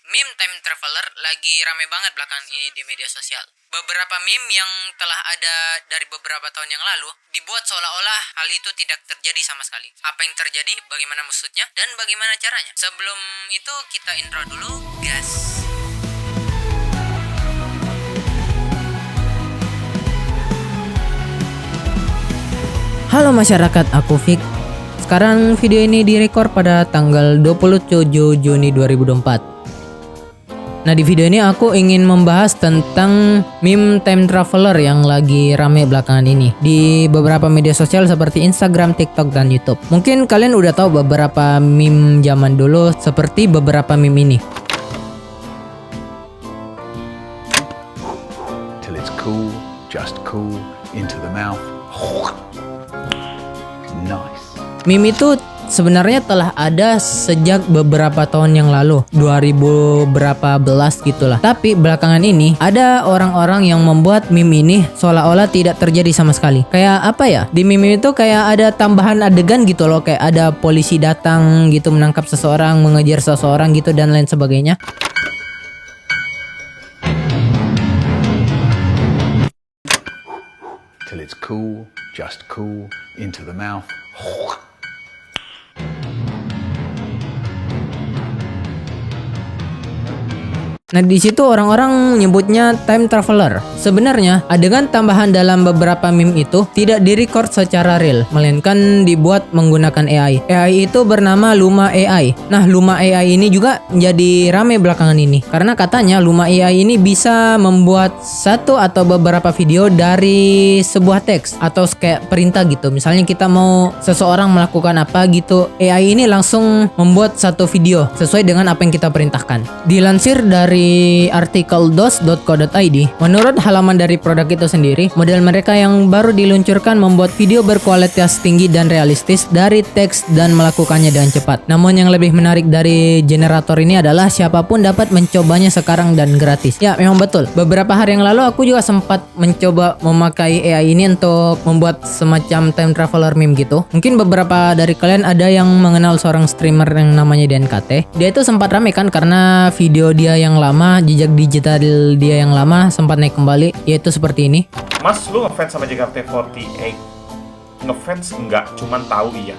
Meme time traveler lagi rame banget belakangan ini di media sosial. Beberapa meme yang telah ada dari beberapa tahun yang lalu dibuat seolah-olah hal itu tidak terjadi sama sekali. Apa yang terjadi, bagaimana maksudnya, dan bagaimana caranya. Sebelum itu kita intro dulu, guys. Halo masyarakat, aku Fik. Sekarang video ini direkor pada tanggal 27 Juni 2024. Nah, di video ini aku ingin membahas tentang meme time traveler yang lagi rame belakangan ini di beberapa media sosial seperti Instagram, TikTok, dan YouTube. Mungkin kalian udah tahu beberapa meme zaman dulu seperti beberapa meme ini. Till it's cool, just cool, into the mouth. Nice. Meme itu sebenarnya telah ada sejak beberapa tahun yang lalu, 2000 berapa belas gitulah. Tapi belakangan ini ada orang-orang yang membuat meme ini seolah-olah tidak terjadi sama sekali. Kayak apa ya? Di meme itu kayak ada tambahan adegan gitu loh, kayak ada polisi datang gitu menangkap seseorang, mengejar seseorang gitu dan lain sebagainya. Till it's cool, just cool, into the mouth. Nah, di situ orang-orang nyebutnya time traveler. Sebenarnya adegan tambahan dalam beberapa meme itu tidak direcord secara real, melainkan dibuat menggunakan AI. AI itu bernama Luma AI. Nah, Luma AI ini juga jadi rame belakangan ini karena katanya Luma AI ini bisa membuat satu atau beberapa video dari sebuah teks atau kayak perintah gitu. Misalnya kita mau seseorang melakukan apa gitu, AI ini langsung membuat satu video sesuai dengan apa yang kita perintahkan. Dilansir dari artikel dos.co.id, menurut halaman dari produk itu sendiri, model mereka yang baru diluncurkan membuat video berkualitas tinggi dan realistis dari teks dan melakukannya dengan cepat. Namun yang lebih menarik dari generator ini adalah siapapun dapat mencobanya sekarang dan gratis. Ya, memang betul. Beberapa hari yang lalu aku juga sempat mencoba memakai AI ini untuk membuat semacam time traveler meme gitu. Mungkin beberapa dari kalian ada yang mengenal seorang streamer yang namanya DNKT. Dia itu sempat rame kan karena video dia yang lama, jejak digital dia yang lama sempat naik kembali, yaitu seperti ini. Mas, lu ngefans sama JKT48? Ngefans enggak, cuman tahu iya.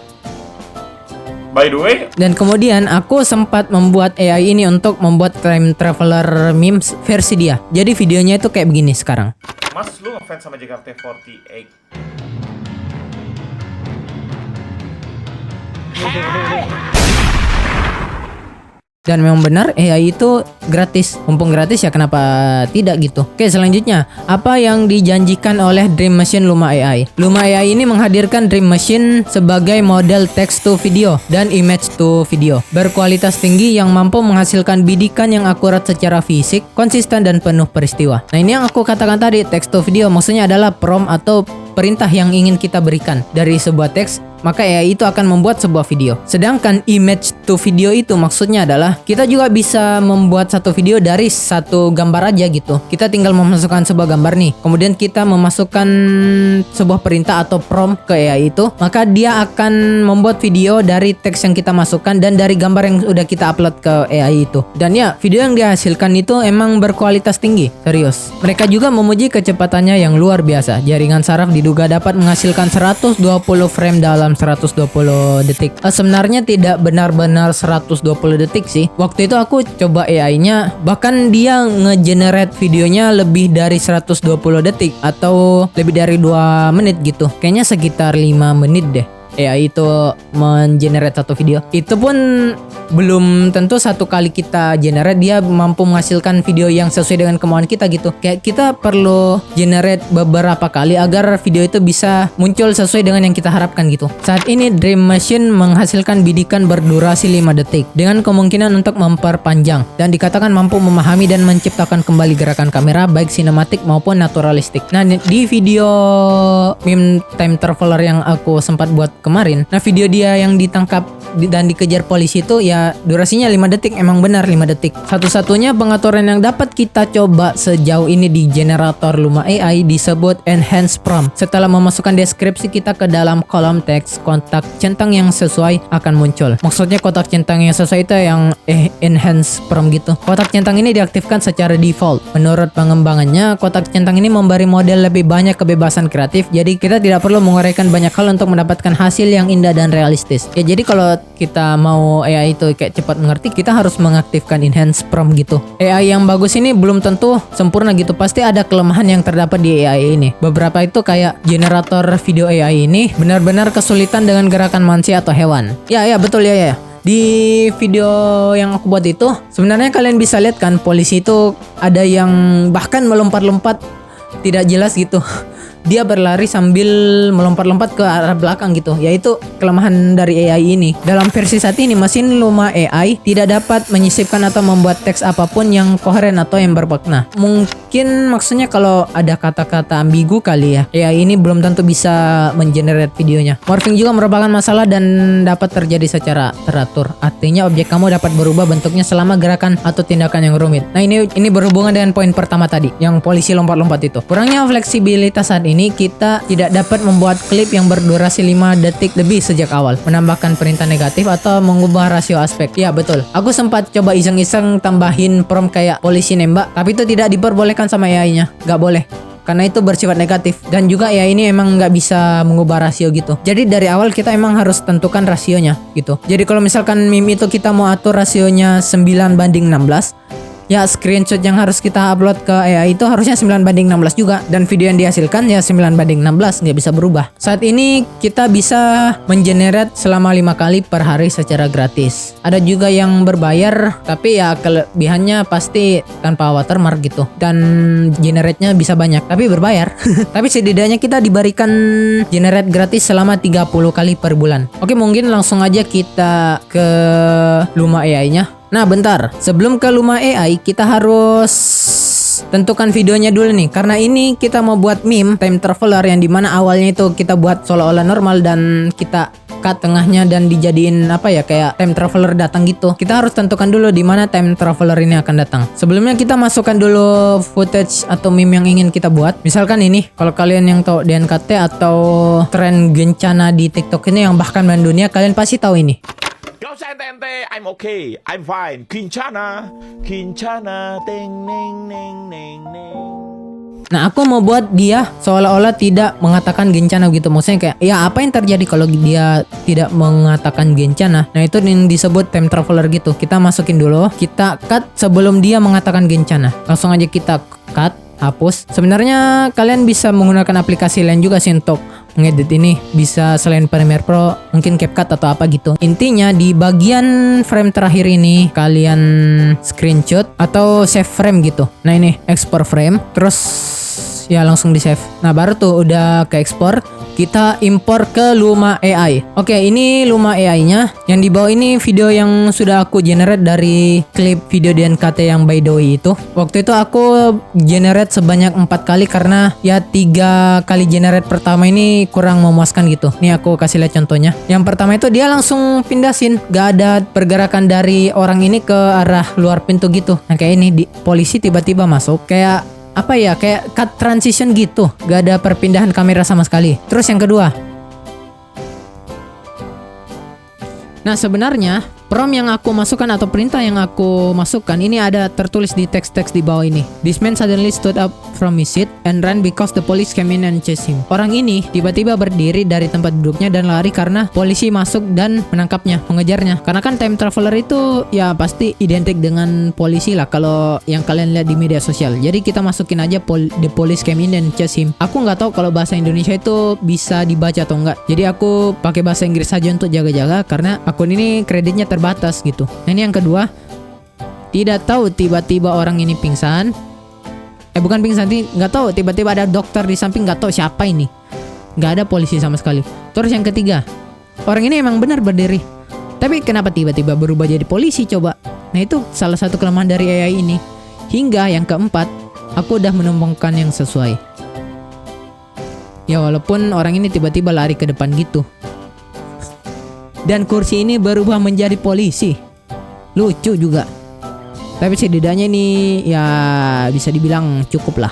By the way, Dan kemudian aku sempat membuat AI ini untuk membuat time traveler memes versi dia. Jadi videonya itu kayak begini sekarang. Mas, lu ngefans sama JKT48? Dan memang benar AI itu gratis. Mumpung gratis ya kenapa tidak gitu. Oke, selanjutnya, apa yang dijanjikan oleh Dream Machine Luma AI? Luma AI ini menghadirkan Dream Machine sebagai model text to video dan image to video berkualitas tinggi yang mampu menghasilkan bidikan yang akurat secara fisik, konsisten dan penuh peristiwa. Nah, ini yang aku katakan tadi, text to video maksudnya adalah prompt atau perintah yang ingin kita berikan dari sebuah teks, maka AI itu akan membuat sebuah video. Sedangkan image to video itu maksudnya adalah kita juga bisa membuat satu video dari satu gambar aja gitu. Kita tinggal memasukkan sebuah gambar nih, kemudian kita memasukkan sebuah perintah atau prompt ke AI itu, maka dia akan membuat video dari teks yang kita masukkan dan dari gambar yang udah kita upload ke AI itu. Dan ya, video yang dihasilkan itu emang berkualitas tinggi, serius. Mereka juga memuji kecepatannya yang luar biasa. Jaringan saraf diduga dapat menghasilkan 120 frame dalam 120 detik. Sebenarnya tidak benar-benar 120 detik sih. Waktu itu aku coba AI-nya, bahkan dia nge-generate videonya lebih dari 120 detik atau lebih dari 2 menit gitu. Kayaknya sekitar 5 menit deh. AI itu mengenerate satu video. Itu pun belum tentu satu kali kita generate dia mampu menghasilkan video yang sesuai dengan kemauan kita gitu. Kayak kita perlu generate beberapa kali agar video itu bisa muncul sesuai dengan yang kita harapkan gitu. Saat ini Dream Machine menghasilkan bidikan berdurasi 5 detik dengan kemungkinan untuk memperpanjang dan dikatakan mampu memahami dan menciptakan kembali gerakan kamera baik sinematik maupun naturalistik. Nah, di video meme time traveler yang aku sempat buat kemarin. Nah, video dia yang ditangkap dan dikejar polisi itu ya durasinya 5 detik, emang benar 5 detik. Satu-satunya pengaturan yang dapat kita coba sejauh ini di generator Luma AI disebut enhance prompt. Setelah memasukkan deskripsi kita ke dalam kolom teks, kotak centang yang sesuai akan muncul. Maksudnya kotak centang yang sesuai itu yang enhance prompt gitu. Kotak centang ini diaktifkan secara default. Menurut pengembangannya, kotak centang ini memberi model lebih banyak kebebasan kreatif, jadi kita tidak perlu menguraikan banyak hal untuk mendapatkan hasil yang indah dan realistis. Ya, jadi kalau kita mau AI itu kayak cepat mengerti, kita harus mengaktifkan enhance prompt gitu. AI yang bagus ini belum tentu sempurna gitu, pasti ada kelemahan yang terdapat di AI ini. Beberapa itu kayak generator video AI ini benar-benar kesulitan dengan gerakan manusia atau hewan. Ya betul ya. Di video yang aku buat itu sebenarnya kalian bisa lihat kan, polisi itu ada yang bahkan melompat-lompat tidak jelas gitu. Dia berlari sambil melompat-lompat ke arah belakang gitu. Yaitu kelemahan dari AI ini. Dalam versi saat ini, mesin Luma AI tidak dapat menyisipkan atau membuat teks apapun yang koheren atau yang bermakna. Mungkin maksudnya kalau ada kata-kata ambigu kali ya. AI ini belum tentu bisa mengenerate videonya. Morphing juga merupakan masalah dan dapat terjadi secara teratur. Artinya objek kamu dapat berubah bentuknya selama gerakan atau tindakan yang rumit. Nah, ini berhubungan dengan poin pertama tadi, yang polisi lompat-lompat itu. Kurangnya fleksibilitas saat ini, kita tidak dapat membuat klip yang berdurasi 5 detik lebih sejak awal, menambahkan perintah negatif atau mengubah rasio aspek. Ya betul, aku sempat coba iseng-iseng tambahin prompt kayak polisi nembak, tapi itu tidak diperbolehkan sama AI-nya, gak boleh karena itu bersifat negatif. Dan juga AI ini emang nggak bisa mengubah rasio gitu. Jadi dari awal kita emang harus tentukan rasionya gitu. Jadi kalau misalkan meme itu kita mau atur rasionya 9:16, ya screenshot yang harus kita upload ke AI itu harusnya 9:16 juga. Dan video yang dihasilkan ya 9:16, nggak bisa berubah. Saat ini kita bisa mengenerate selama 5 kali per hari secara gratis. Ada juga yang berbayar, tapi ya kelebihannya pasti tanpa watermark gitu. Dan generate-nya bisa banyak, tapi berbayar. Tapi setidaknya kita diberikan generate gratis selama 30 kali per bulan. Oke, mungkin langsung aja kita ke Luma AI-nya. Nah bentar, sebelum ke Luma AI kita harus tentukan videonya dulu nih. Karena ini kita mau buat meme time traveler yang dimana awalnya itu kita buat seolah-olah normal dan kita cut tengahnya dan dijadiin apa ya, kayak time traveler datang gitu. Kita harus tentukan dulu di mana time traveler ini akan datang. Sebelumnya kita masukkan dulu footage atau meme yang ingin kita buat. Misalkan ini, kalau kalian yang tahu DNKT atau tren gencana di TikTok ini yang bahkan mendunia, kalian pasti tahu ini. Gak usah ente-ente, I'm okay, I'm fine. Kincana, teng neng neng neng neng. Nah, aku mau buat dia seolah-olah tidak mengatakan gencana gitu. Maksudnya kayak, ya apa yang terjadi kalau dia tidak mengatakan gencana? Nah, itu yang disebut time traveler gitu. Kita masukin dulu, kita cut sebelum dia mengatakan gencana. Langsung aja kita cut, hapus. Sebenarnya kalian bisa menggunakan aplikasi lain juga sih untuk ngedit ini, bisa selain Premiere Pro, mungkin CapCut atau apa gitu. Intinya di bagian frame terakhir ini kalian screenshot atau save frame gitu. Nah ini export frame, terus ya langsung di save. Nah baru tuh udah ke export, kita import ke Luma AI. Oke, ini Luma AI-nya. Yang di bawah ini video yang sudah aku generate dari klip video DNKT yang by the way itu. Waktu itu aku generate sebanyak 4 kali karena ya 3 kali generate pertama ini kurang memuaskan gitu. Nih aku kasih lihat contohnya. Yang pertama itu dia langsung pindah scene, gak ada pergerakan dari orang ini ke arah luar pintu gitu. Nah kayak ini, polisi tiba-tiba masuk, kayak apa ya, kayak cut transition gitu, gak ada perpindahan kamera sama sekali. Terus yang kedua, nah sebenarnya prompt yang aku masukkan atau perintah yang aku masukkan ini ada tertulis di teks-teks di bawah ini. This man suddenly stood up from his seat and ran because the police came in and chased him. Orang ini tiba-tiba berdiri dari tempat duduknya dan lari karena polisi masuk dan menangkapnya, mengejarnya. Karena kan time traveler itu ya pasti identik dengan polisi lah kalau yang kalian lihat di media sosial. Jadi kita masukin aja the police came in and chased him. Aku nggak tahu kalau bahasa Indonesia itu bisa dibaca atau enggak. Jadi aku pakai bahasa Inggris saja untuk jaga-jaga karena akun ini kreditnya terbatas gitu. Nah ini yang kedua, tidak tahu tiba-tiba orang ini pingsan. Bukan pingsan, nggak tahu tiba-tiba ada dokter di samping, nggak tahu siapa ini, nggak ada polisi sama sekali. Terus yang ketiga, orang ini emang benar berdiri, tapi kenapa tiba-tiba berubah jadi polisi coba? Nah itu salah satu kelemahan dari AI ini. Hingga yang keempat, aku udah menemukan yang sesuai. Ya walaupun orang ini tiba-tiba lari ke depan gitu. dan kursi ini berubah menjadi polisi. Lucu juga. Tapi setidaknya ini ya bisa dibilang cukup lah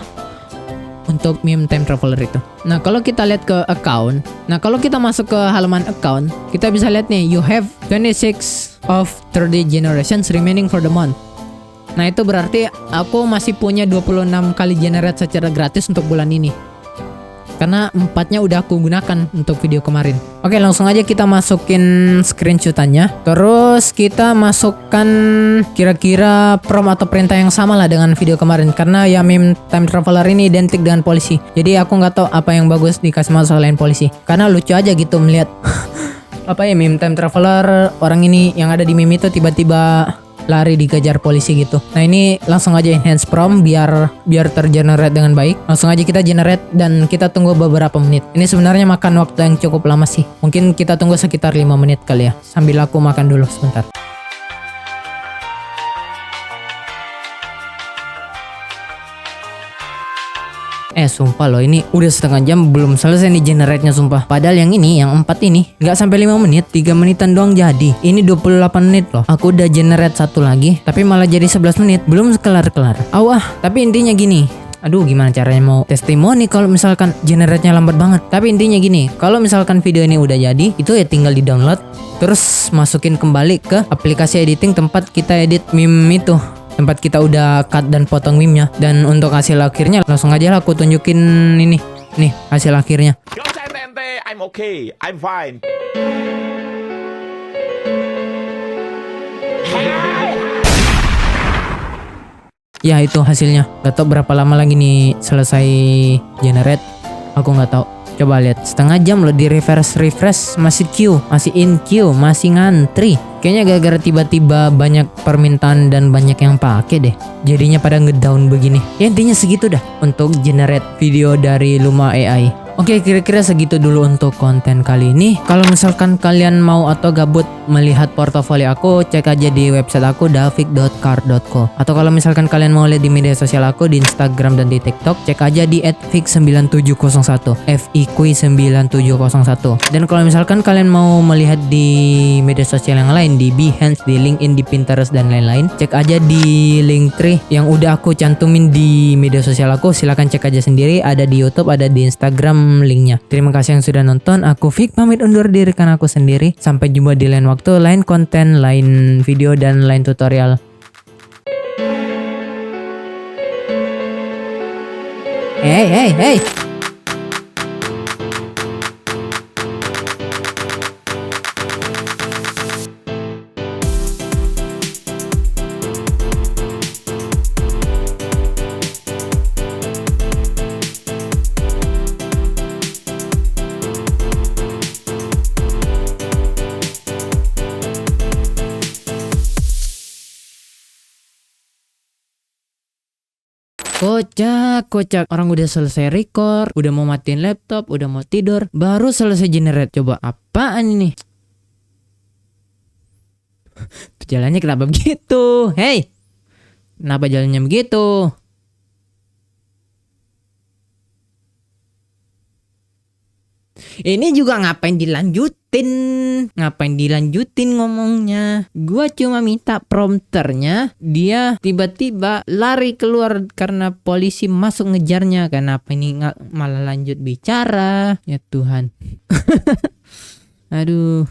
untuk meme time traveler itu. Nah, kalau kita lihat ke account, nah kalau kita masuk ke halaman account, kita bisa lihat nih, you have 26 of 30 generations remaining for the month. Nah, itu berarti aku masih punya 26 kali generate secara gratis untuk bulan ini. Karena 4-nya udah aku gunakan untuk video kemarin. Oke, langsung aja kita masukin screenshotannya. Terus kita masukkan kira-kira prompt atau perintah yang sama lah dengan video kemarin. Karena ya meme time traveler ini identik dengan polisi. Jadi aku nggak tahu apa yang bagus dikasih masuk selain polisi. Karena lucu aja gitu melihat apa ya meme time traveler, orang ini yang ada di meme itu tiba-tiba lari dikejar polisi gitu. Nah, ini langsung aja enhance prompt biar tergenerate dengan baik. Langsung aja kita generate dan kita tunggu beberapa menit. Ini sebenarnya makan waktu yang cukup lama sih. Mungkin kita tunggu sekitar 5 menit kali ya. Sambil aku makan dulu sebentar. Sumpah loh, ini udah setengah jam belum selesai nih generate-nya sumpah. Padahal yang ini, yang 4 ini nggak sampai 5 menit, 3 menitan doang jadi. Ini 28 menit loh. Aku udah generate satu lagi, tapi malah jadi 11 menit, belum kelar-kelar. Tapi intinya gini. Aduh, gimana caranya mau testimoni kalau misalkan generate-nya lambat banget. Tapi intinya gini, kalau misalkan video ini udah jadi, itu ya tinggal di-download, terus masukin kembali ke aplikasi editing tempat kita edit meme itu. Tempat kita udah cut dan potong meme-nya. Dan untuk hasil akhirnya langsung aja lah aku tunjukin ini. Nih hasil akhirnya. Gak usah ente-ente, I'm okay, I'm fine. Ya itu hasilnya. Gak tau berapa lama lagi nih selesai generate. Aku gak tahu. Coba lihat, setengah jam loh di refresh masih queue, masih in queue, masih ngantri. Kayaknya gara-gara tiba-tiba banyak permintaan dan banyak yang pakai deh. Jadinya pada ngedown begini. Ya intinya segitu dah untuk generate video dari Luma AI. Oke, kira-kira segitu dulu untuk konten kali ini. Kalau misalkan kalian mau atau gabut melihat portofolio aku, cek aja di website aku davik.car.co. Atau kalau misalkan kalian mau lihat di media sosial aku di Instagram dan di TikTok, cek aja di @fik9701, FIK9701. Dan kalau misalkan kalian mau melihat di media sosial yang lain, di Behance, di LinkedIn, di Pinterest dan lain-lain, cek aja di Linktree yang udah aku cantumin di media sosial aku. Silahkan cek aja sendiri, ada di YouTube, ada di Instagram linknya. Terima kasih yang sudah nonton. Aku Fik pamit undur diri karena aku sendiri. Sampai jumpa di lain waktu, lain konten, lain video dan lain tutorial. Hey. Kocak. Orang udah selesai record, udah mau matiin laptop, udah mau tidur, baru selesai generate. Coba apaan ini? Jalannya kenapa begitu? Hey, kenapa jalannya begitu? Ini juga ngapain dilanjutin ngomongnya. Gua cuma minta prompternya, dia tiba-tiba lari keluar karena polisi masuk ngejarnya. Kenapa ini malah lanjut bicara? Ya Tuhan. Aduh.